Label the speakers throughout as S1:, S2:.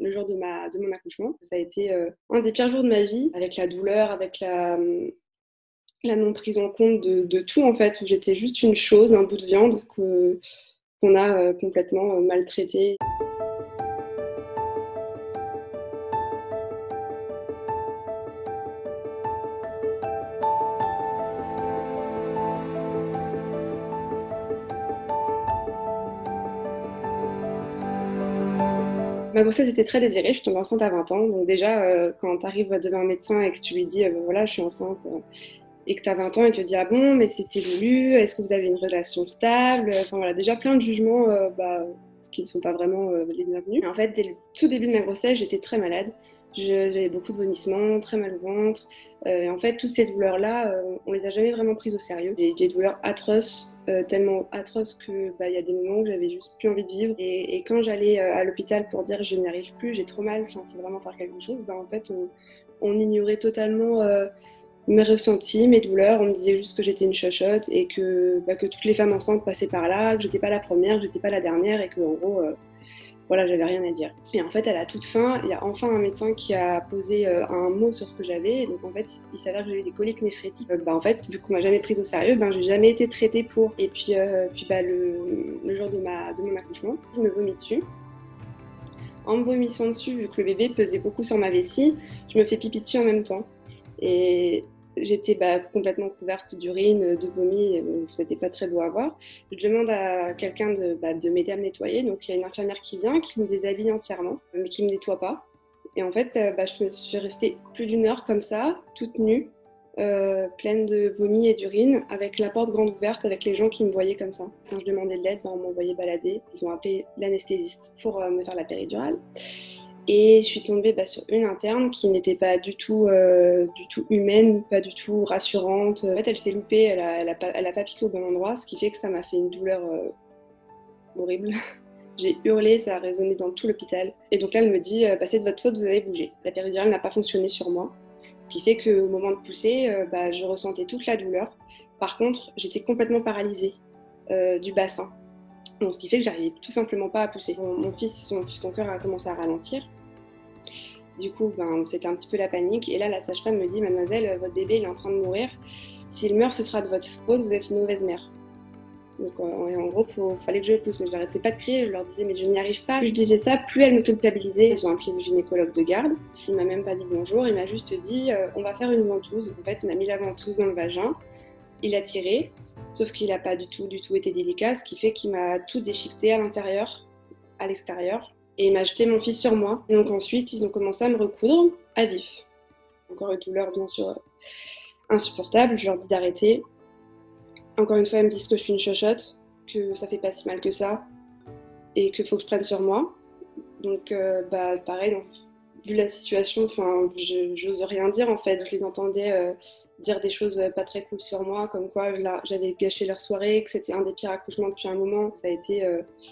S1: le jour de mon accouchement. Ça a été un des pires jours de ma vie, avec la douleur, avec la non prise en compte de tout en fait, où j'étais juste une chose, un bout de viande qu'on a complètement maltraité. Ma grossesse était très désirée, je suis tombée enceinte à 20 ans. Donc déjà, quand tu arrives devant un médecin et que tu lui dis, voilà, je suis enceinte, et que tu as 20 ans, et te dit, ah bon, mais c'était voulu, est-ce que vous avez une relation stable? Enfin voilà, déjà plein de jugements qui ne sont pas vraiment les bienvenus. En fait, dès le tout début de ma grossesse, j'étais très malade. J'avais beaucoup de vomissements, très mal au ventre. Et en fait, toutes ces douleurs-là, on les a jamais vraiment prises au sérieux. J'ai des douleurs atroces, tellement atroces que il y a des moments où j'avais juste plus envie de vivre. Et quand j'allais à l'hôpital pour dire je n'y arrive plus, j'ai trop mal, enfin, faut vraiment faire quelque chose, en fait, on ignorait totalement mes ressentis, mes douleurs. On me disait juste que j'étais une chochotte et que toutes les femmes enceintes passaient par là, que j'étais pas la première, que j'étais pas la dernière et que en gros voilà, j'avais rien à dire. Et en fait, à la toute fin, il y a enfin un médecin qui a posé un mot sur ce que j'avais. Et donc, en fait, il s'avère que j'avais des coliques néphrétiques. En fait, vu qu'on m'a jamais prise au sérieux, j'ai jamais été traitée pour. Et puis, le jour de mon accouchement, je me vomis dessus. En me vomissant dessus, vu que le bébé pesait beaucoup sur ma vessie, je me fais pipi dessus en même temps. Et j'étais complètement couverte d'urine, de vomi, c'était pas très beau à voir. Je demande à quelqu'un de m'aider à me nettoyer. Donc il y a une infirmière qui vient, qui me déshabille entièrement, mais qui me nettoie pas. Et en fait, je me suis restée plus d'une heure comme ça, toute nue, pleine de vomi et d'urine, avec la porte grande ouverte, avec les gens qui me voyaient comme ça. Quand je demandais de l'aide, on m'envoyait balader. Ils ont appelé l'anesthésiste pour me faire la péridurale. Et je suis tombée sur une interne qui n'était pas du tout humaine, pas du tout rassurante. En fait, elle s'est loupée, elle a pas piqué au bon endroit, ce qui fait que ça m'a fait une douleur horrible. J'ai hurlé, ça a résonné dans tout l'hôpital. Et donc là, elle me dit, c'est de votre faute, vous avez bougé. La péridurale n'a pas fonctionné sur moi. Ce qui fait qu'au moment de pousser, je ressentais toute la douleur. Par contre, j'étais complètement paralysée du bassin. Donc, ce qui fait que j'arrivais tout simplement pas à pousser. Mon fils, son cœur a commencé à ralentir. Du coup, c'était un petit peu la panique. Et là, la sage-femme me dit, mademoiselle, votre bébé il est en train de mourir. S'il meurt, ce sera de votre faute, vous êtes une mauvaise mère. Donc en gros, fallait que je le pousse, mais je n'arrêtais pas de crier, je leur disais mais je n'y arrive pas. Plus je disais ça, plus elle me culpabilisait. Ils ont appelé le gynécologue de garde, il m'a même pas dit bonjour, il m'a juste dit on va faire une ventouse. En fait, il m'a mis la ventouse dans le vagin, il a tiré, sauf qu'il n'a pas du tout été délicat, ce qui fait qu'il m'a tout déchiqueté à l'intérieur, à l'extérieur, et il m'a jeté mon fils sur moi. Et donc ensuite, ils ont commencé à me recoudre à vif. Encore une douleur bien sûr insupportable, je leur dis d'arrêter. Encore une fois, elles me disent que je suis une chochotte, que ça fait pas si mal que ça, et qu'il faut que je prenne sur moi. Donc, pareil, vu la situation, j'ose rien dire en fait. Je les entendais dire des choses pas très cool sur moi, comme quoi j'avais gâché leur soirée, que c'était un des pires accouchements depuis un moment, que ça a été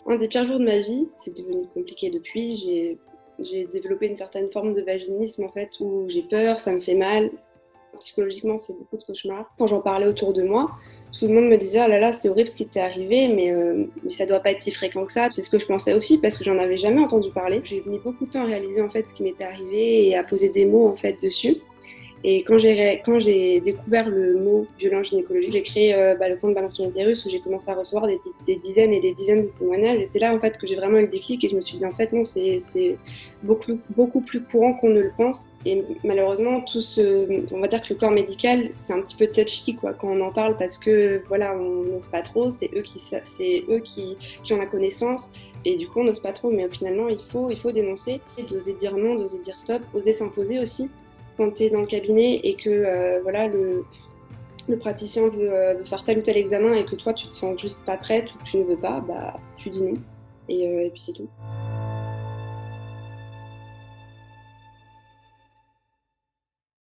S1: un des pires jours de ma vie. C'est devenu compliqué depuis. J'ai développé une certaine forme de vaginisme en fait, où j'ai peur, ça me fait mal. Psychologiquement, c'est beaucoup de cauchemars. Quand j'en parlais autour de moi, tout le monde me disait « Oh là là, c'est horrible ce qui t'est arrivé, mais ça doit pas être si fréquent que ça. » C'est ce que je pensais aussi parce que j'en avais jamais entendu parler. J'ai mis beaucoup de temps à réaliser en fait ce qui m'était arrivé et à poser des mots en fait dessus. Et quand j'ai découvert le mot violence gynécologique, j'ai créé le compte Balance ton utérus où j'ai commencé à recevoir des dizaines et des dizaines de témoignages. Et c'est là en fait que j'ai vraiment eu le déclic et je me suis dit en fait non, c'est beaucoup plus courant qu'on ne le pense. Et malheureusement, on va dire que le corps médical, c'est un petit peu touchy quoi, quand on en parle parce que voilà, on n'ose pas trop, c'est eux qui ont la connaissance. Et du coup, on n'ose pas trop, mais finalement, il faut dénoncer, d'oser dire non, d'oser dire stop, oser s'imposer aussi. Quand tu es dans le cabinet et que le praticien veut faire tel ou tel examen et que toi tu te sens juste pas prête ou que tu ne veux pas, tu dis non et puis c'est tout.